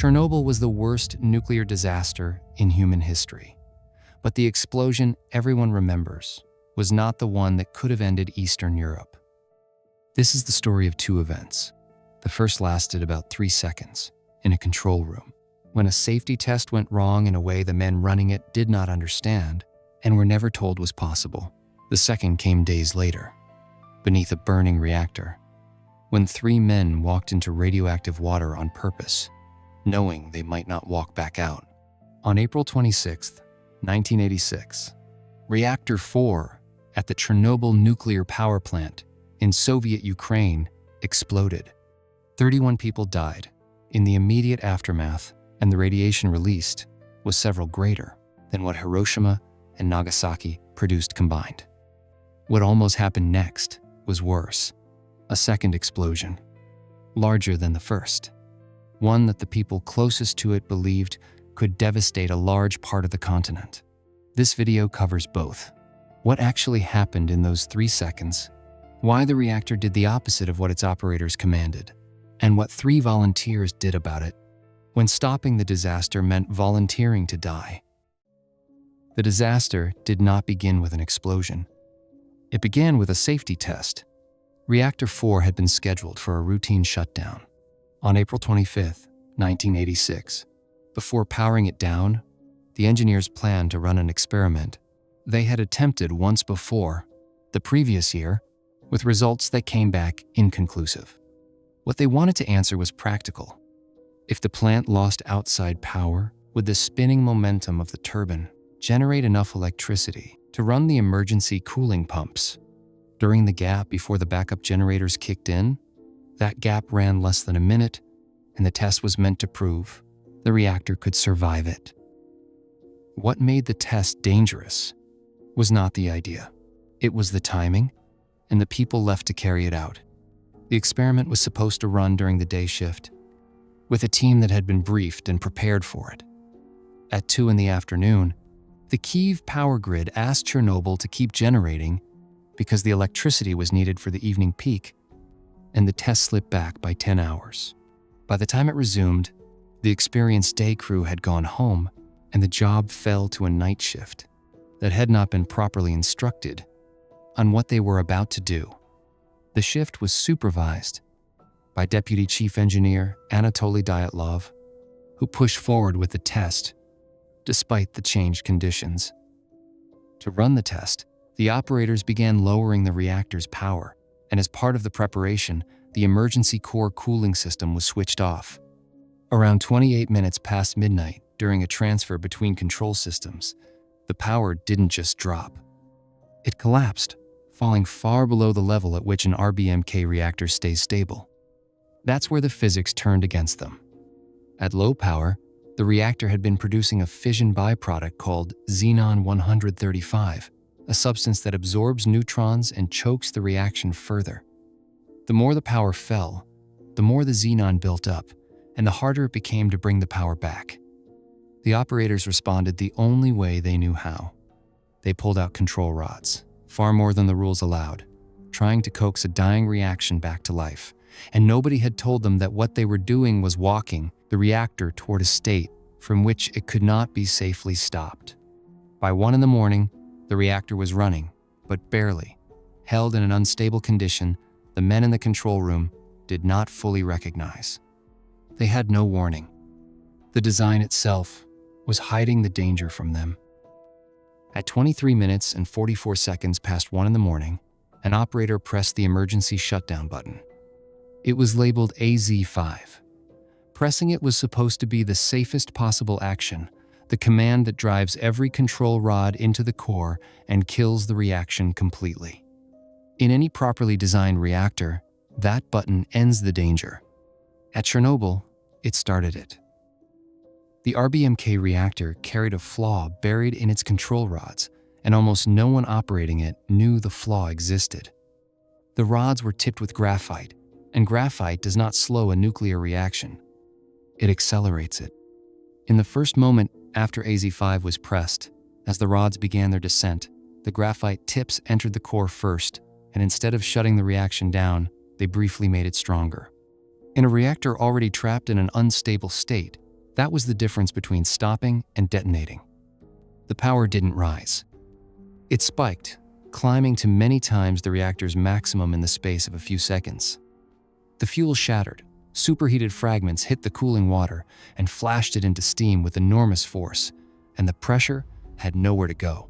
Chernobyl was the worst nuclear disaster in human history. But the explosion everyone remembers was not the one that could have ended Eastern Europe. This is the story of two events. The first lasted about 3 seconds in a control room, when a safety test went wrong in a way the men running it did not understand and were never told was possible. The second came days later, beneath a burning reactor, when 3 men walked into radioactive water on purpose, knowing they might not walk back out. On April 26, 1986, Reactor 4 at the Chernobyl nuclear power plant in Soviet Ukraine exploded. 31 people died in the immediate aftermath, and the radiation released was several greater than what Hiroshima and Nagasaki produced combined. What almost happened next was worse. A second explosion, larger than the first. One that the people closest to it believed could devastate a large part of the continent. This video covers both. What actually happened in those 3 seconds, why the reactor did the opposite of what its operators commanded, and what 3 volunteers did about it when stopping the disaster meant volunteering to die. The disaster did not begin with an explosion. It began with a safety test. Reactor 4 had been scheduled for a routine shutdown on April 25, 1986. Before powering it down, the engineers planned to run an experiment they had attempted once before, the previous year, with results that came back inconclusive. What they wanted to answer was practical. If the plant lost outside power, would the spinning momentum of the turbine generate enough electricity to run the emergency cooling pumps? During the gap before the backup generators kicked in, that gap ran less than a minute, and the test was meant to prove the reactor could survive it. What made the test dangerous was not the idea. It was the timing and the people left to carry it out. The experiment was supposed to run during the day shift, with a team that had been briefed and prepared for it. At 2 in the afternoon, the Kyiv power grid asked Chernobyl to keep generating because the electricity was needed for the evening peak, and the test slipped back by 10 hours. By the time it resumed, the experienced day crew had gone home, and the job fell to a night shift that had not been properly instructed on what they were about to do. The shift was supervised by Deputy Chief Engineer Anatoly Dyatlov, who pushed forward with the test despite the changed conditions. To run the test, the operators began lowering the reactor's power, and as part of the preparation, the emergency core cooling system was switched off. Around 28 minutes past midnight, during a transfer between control systems, the power didn't just drop. It collapsed, falling far below the level at which an 𝐟𝐵𝐺 reactor stays stable. That's where the physics turned against them. At low power, the reactor had been producing a fission byproduct called xenon-135, a substance that absorbs neutrons and chokes the reaction further. The more the power fell, the more the xenon built up, and the harder it became to bring the power back. The operators responded the only way they knew how. They pulled out control rods, far more than the rules allowed, trying to coax a dying reaction back to life. And nobody had told them that what they were doing was walking the reactor toward a state from which it could not be safely stopped. By 1 in the morning, the reactor was running, but barely. Held in an unstable condition, the men in the control room did not fully recognize. They had no warning. The design itself was hiding the danger from them. At 23 minutes and 44 seconds past 1 in the morning, an operator pressed the emergency shutdown button. It was labeled AZ5. Pressing it was supposed to be the safest possible action, the command that drives every control rod into the core and kills the reaction completely. In any properly designed reactor, that button ends the danger. At Chernobyl, it started it. The 𝐟𝐵𝐺 reactor carried a flaw buried in its control rods, and almost no one operating it knew the flaw existed. The rods were tipped with graphite, and graphite does not slow a nuclear reaction. It accelerates it. In the first moment after AZ5 was pressed, as the rods began their descent, the graphite tips entered the core first, and instead of shutting the reaction down, they briefly made it stronger. In a reactor already trapped in an unstable state, That was the difference between stopping and detonating. The power didn't rise. It spiked, climbing to many times the reactor's maximum in the space of a few seconds. The fuel shattered. Superheated fragments hit the cooling water and flashed it into steam with enormous force, and the pressure had nowhere to go.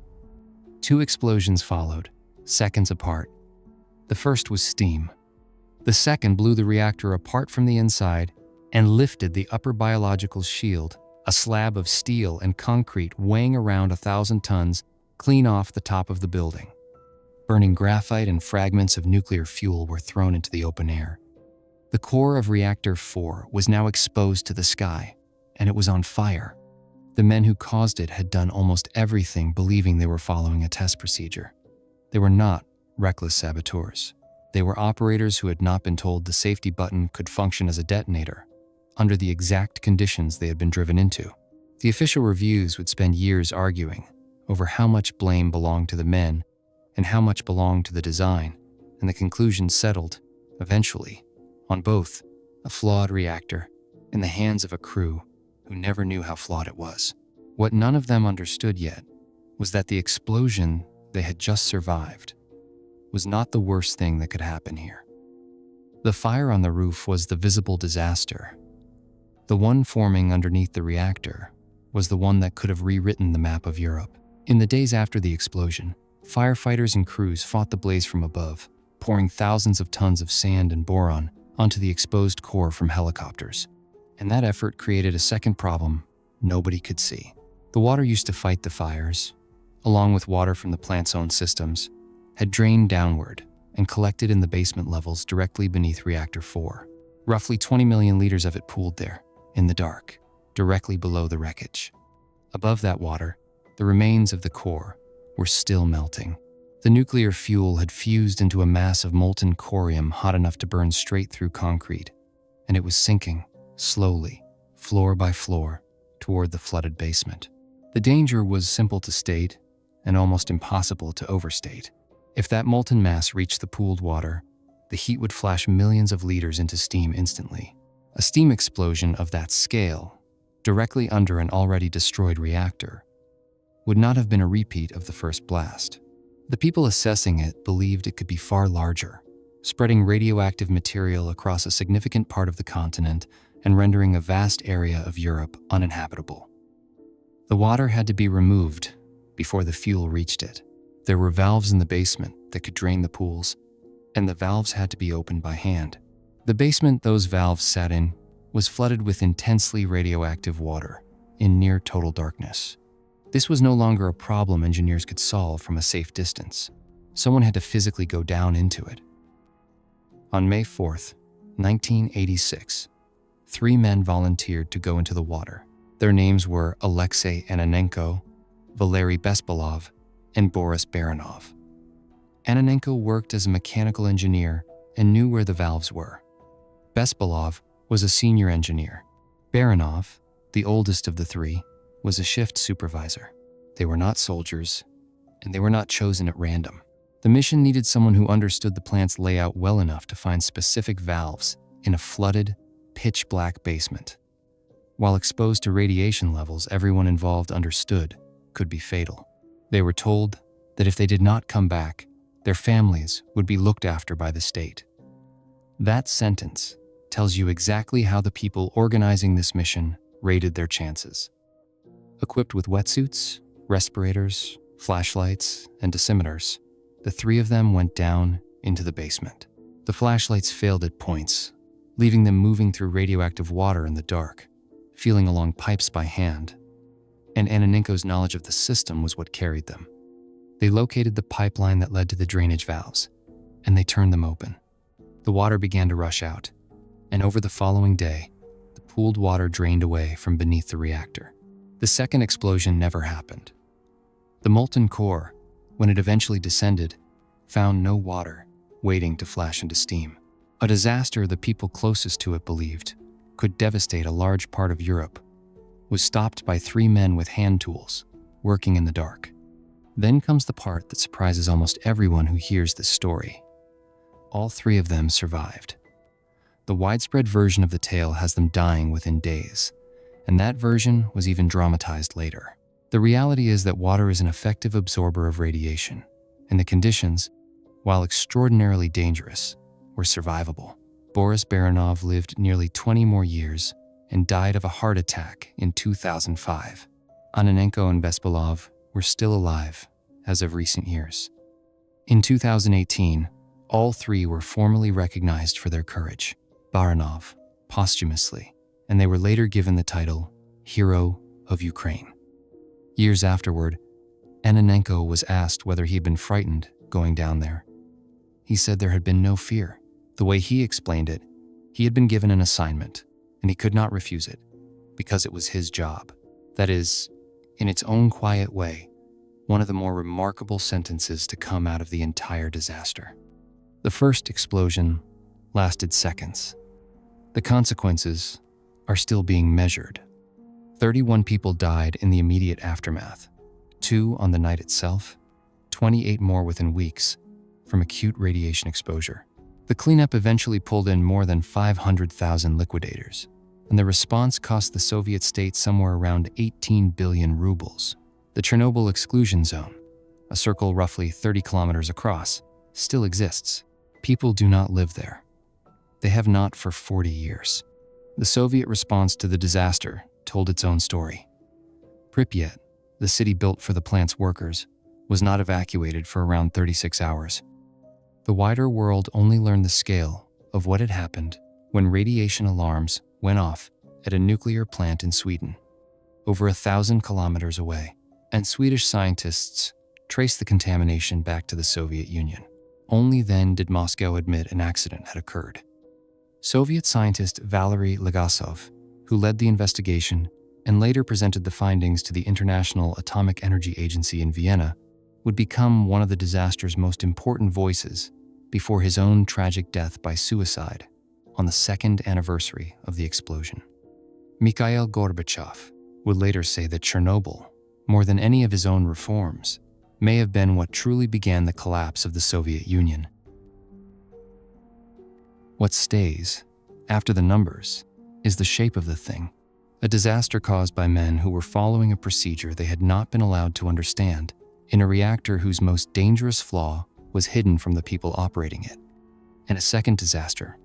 2 explosions followed, seconds apart. The first was steam. The second blew the reactor apart from the inside and lifted the upper biological shield, a slab of steel and concrete weighing around 1,000 tons, clean off the top of the building. Burning graphite and fragments of nuclear fuel were thrown into the open air. The core of Reactor 4 was now exposed to the sky, and it was on fire. The men who caused it had done almost everything believing they were following a test procedure. They were not reckless saboteurs. They were operators who had not been told the safety button could function as a detonator, under the exact conditions they had been driven into. The official reviews would spend years arguing over how much blame belonged to the men and how much belonged to the design, and the conclusion settled, eventually, on both a flawed reactor in the hands of a crew who never knew how flawed it was. What none of them understood yet was that the explosion they had just survived was not the worst thing that could happen here. The fire on the roof was the visible disaster. The one forming underneath the reactor was the one that could have rewritten the map of Europe. In the days after the explosion, firefighters and crews fought the blaze from above, pouring thousands of tons of sand and boron onto the exposed core from helicopters. And that effort created a second problem nobody could see. The water used to fight the fires, along with water from the plant's own systems, had drained downward and collected in the basement levels directly beneath Reactor 4. Roughly 20 million liters of it pooled there, in the dark, directly below the wreckage. Above that water, the remains of the core were still melting. The nuclear fuel had fused into a mass of molten corium hot enough to burn straight through concrete, and it was sinking, slowly, floor by floor, toward the flooded basement. The danger was simple to state and almost impossible to overstate. If that molten mass reached the pooled water, the heat would flash millions of liters into steam instantly. A steam explosion of that scale, directly under an already destroyed reactor, would not have been a repeat of the first blast. The people assessing it believed it could be far larger, spreading radioactive material across a significant part of the continent and rendering a vast area of Europe uninhabitable. The water had to be removed before the fuel reached it. There were valves in the basement that could drain the pools, and the valves had to be opened by hand. The basement those valves sat in was flooded with intensely radioactive water in near total darkness. This was no longer a problem engineers could solve from a safe distance. Someone had to physically go down into it. On May 4th, 1986, 3 men volunteered to go into the water. Their names were 𝐸𝐿𝐸𝐻𝐸, Valery Bespalov, and Boris Baranov. Ananenko worked as a mechanical engineer and knew where the valves were. Bespalov was a senior engineer. Baranov, the oldest of the 3, was a shift supervisor. They were not soldiers, and they were not chosen at random. The mission needed someone who understood the plant's layout well enough to find specific valves in a flooded, pitch-black basement. While exposed to radiation levels everyone involved understood could be fatal. They were told that if they did not come back, their families would be looked after by the state. That sentence tells you exactly how the people organizing this mission rated their chances. Equipped with wetsuits, respirators, flashlights, and dosimeters, the 3 of them went down into the basement. The flashlights failed at points, leaving them moving through radioactive water in the dark, feeling along pipes by hand, and Ananenko's knowledge of the system was what carried them. They located the pipeline that led to the drainage valves, and they turned them open. The water began to rush out, and over the following day, the pooled water drained away from beneath the reactor. The second explosion never happened. The molten core, when it eventually descended, found no water waiting to flash into steam. A disaster the people closest to it believed could devastate a large part of Europe was stopped by 3 men with hand tools, working in the dark. Then comes the part that surprises almost everyone who hears this story. All 3 of them survived. The widespread version of the tale has them dying within days, and that version was even dramatized later. The reality is that water is an effective absorber of radiation, and the conditions, while extraordinarily dangerous, were survivable. Boris Baranov lived nearly 20 more years and died of a heart attack in 2005. Ananenko and Bespalov were still alive as of recent years. In 2018, all three were formally recognized for their courage, Baranov posthumously, and they were later given the title Hero of Ukraine. Years afterward, Ananenko was asked whether he had been frightened going down there. He said there had been no fear. The way he explained it, he had been given an assignment, and he could not refuse it, because it was his job. That is, in its own quiet way, one of the more remarkable sentences to come out of the entire disaster. The first explosion lasted seconds. The consequences are still being measured. 31 people died in the immediate aftermath, 2 on the night itself, 28 more within weeks from acute radiation exposure. The cleanup eventually pulled in more than 500,000 liquidators, and the response cost the Soviet state somewhere around 18 billion rubles. The Chernobyl exclusion zone, a circle roughly 30 kilometers across, still exists. People do not live there. They have not for 40 years. The Soviet response to the disaster told its own story. Pripyat, the city built for the plant's workers, was not evacuated for around 36 hours. The wider world only learned the scale of what had happened when radiation alarms went off at a nuclear plant in Sweden, over 1,000 kilometers away, and Swedish scientists traced the contamination back to the Soviet Union. Only then did Moscow admit an accident had occurred. Soviet scientist Valery Legasov, who led the investigation and later presented the findings to the International Atomic Energy Agency in Vienna, would become one of the disaster's most important voices before his own tragic death by suicide on the 2nd anniversary of the explosion. Mikhail Gorbachev would later say that Chernobyl, more than any of his own reforms, may have been what truly began the collapse of the Soviet Union. What stays, after the numbers, is the shape of the thing, a disaster caused by men who were following a procedure they had not been allowed to understand in a reactor whose most dangerous flaw was hidden from the people operating it. And a second disaster,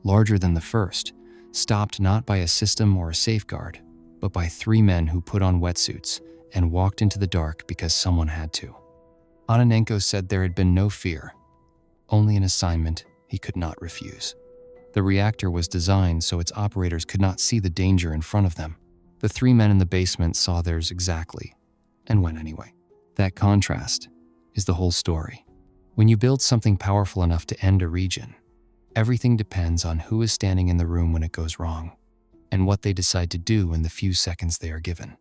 larger than the first, stopped not by a system or a safeguard, but by 3 men who put on wetsuits and walked into the dark because someone had to. Ananenko said there had been no fear, only an assignment he could not refuse. The reactor was designed so its operators could not see the danger in front of them. The 3 men in the basement saw theirs exactly, and went anyway. That contrast is the whole story. When you build something powerful enough to end a region, everything depends on who is standing in the room when it goes wrong, and what they decide to do in the few seconds they are given.